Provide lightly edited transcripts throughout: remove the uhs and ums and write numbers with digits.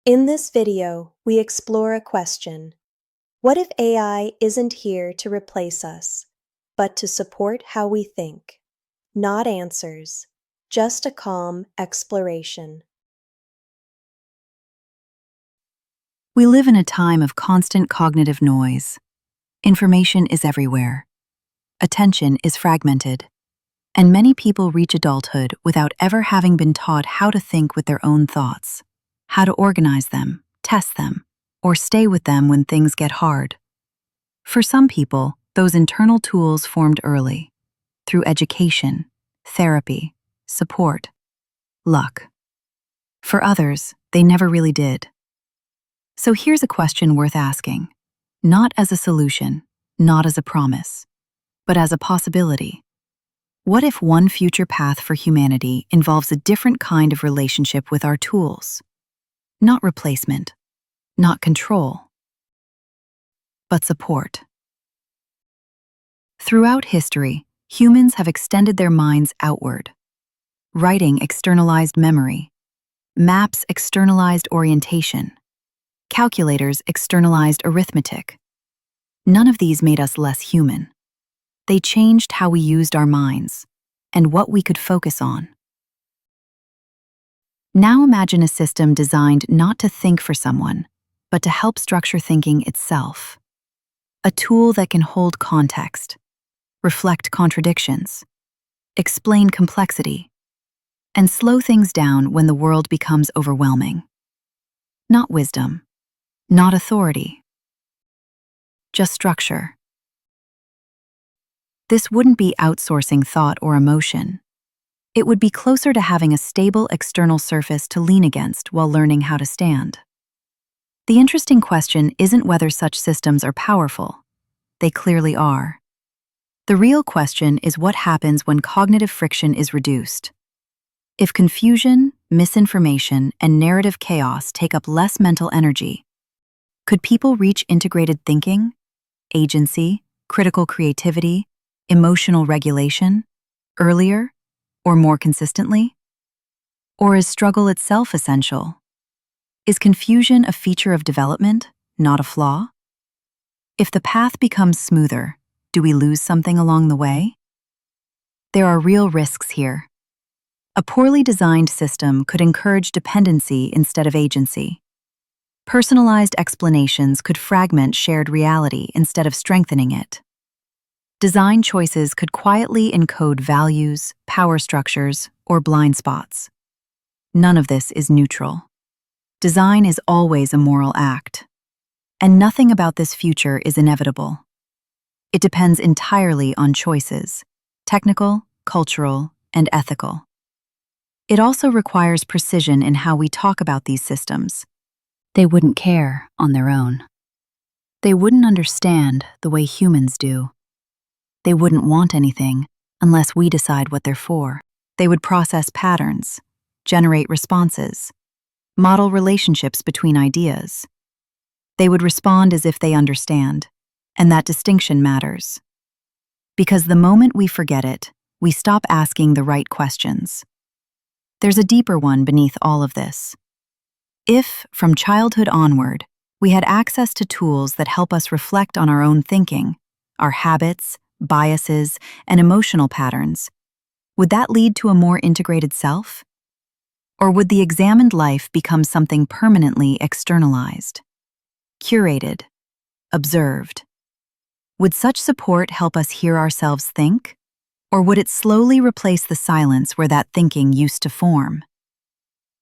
In this video, we explore a question. What if AI isn't here to replace us, but to support how we think? Not answers, just a calm exploration. We live in a time of constant cognitive noise. Information is everywhere. Attention is fragmented. And many people reach adulthood without ever having been taught how to think with their own thoughts, how to organize them, test them, or stay with them when things get hard. For some people, those internal tools formed early, through education, therapy, support, luck. For others, they never really did. So here's a question worth asking, not as a solution, not as a promise, but as a possibility. What if one future path for humanity involves a different kind of relationship with our tools? Not replacement, not control, but support. Throughout history, humans have extended their minds outward. Writing externalized memory, maps externalized orientation, calculators externalized arithmetic. None of these made us less human. They changed how we used our minds and what we could focus on. Now imagine a system designed not to think for someone, but to help structure thinking itself. A tool that can hold context, reflect contradictions, explain complexity, and slow things down when the world becomes overwhelming. Not wisdom, not authority, just structure. This wouldn't be outsourcing thought or emotion. It would be closer to having a stable external surface to lean against while learning how to stand. The interesting question isn't whether such systems are powerful. They clearly are. The real question is what happens when cognitive friction is reduced. If confusion, misinformation, and narrative chaos take up less mental energy, could people reach integrated thinking, agency, critical creativity, emotional regulation, earlier or more consistently? Or is struggle itself essential? Is confusion a feature of development, not a flaw? If the path becomes smoother, do we lose something along the way? There are real risks here. A poorly designed system could encourage dependency instead of agency. Personalized explanations could fragment shared reality instead of strengthening it. Design choices could quietly encode values, power structures, or blind spots. None of this is neutral. Design is always a moral act. And nothing about this future is inevitable. It depends entirely on choices, technical, cultural, and ethical. It also requires precision in how we talk about these systems. They wouldn't care on their own. They wouldn't understand the way humans do. They wouldn't want anything unless we decide what they're for. They would process patterns, generate responses, model relationships between ideas. They would respond as if they understand, and that distinction matters. Because the moment we forget it, we stop asking the right questions. There's a deeper one beneath all of this. If, from childhood onward, we had access to tools that help us reflect on our own thinking, our habits, biases, and emotional patterns, would that lead to a more integrated self? Or would the examined life become something permanently externalized, curated, observed? Would such support help us hear ourselves think? Or would it slowly replace the silence where that thinking used to form?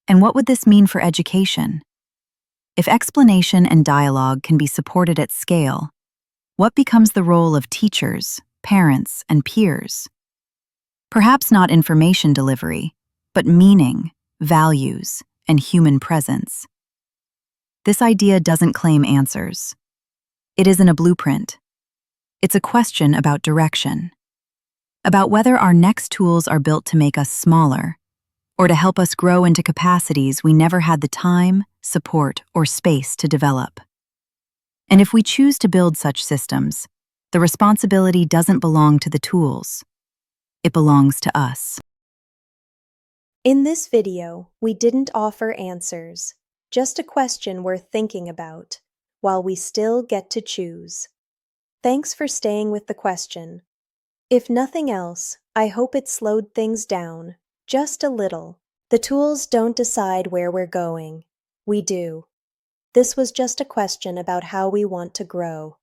And what would this mean for education? If explanation and dialogue can be supported at scale, what becomes the role of teachers, parents, and peers? Perhaps not information delivery, but meaning, values, and human presence. This idea doesn't claim answers. It isn't a blueprint. It's a question about direction, about whether our next tools are built to make us smaller, or to help us grow into capacities we never had the time, support, or space to develop. And if we choose to build such systems, the responsibility doesn't belong to the tools. It belongs to us. In this video, we didn't offer answers, Just a question worth thinking about, while we still get to choose. Thanks for staying with the question. If nothing else, I hope it slowed things down, just a little. The tools don't decide where we're going. We do. This was just a question about how we want to grow.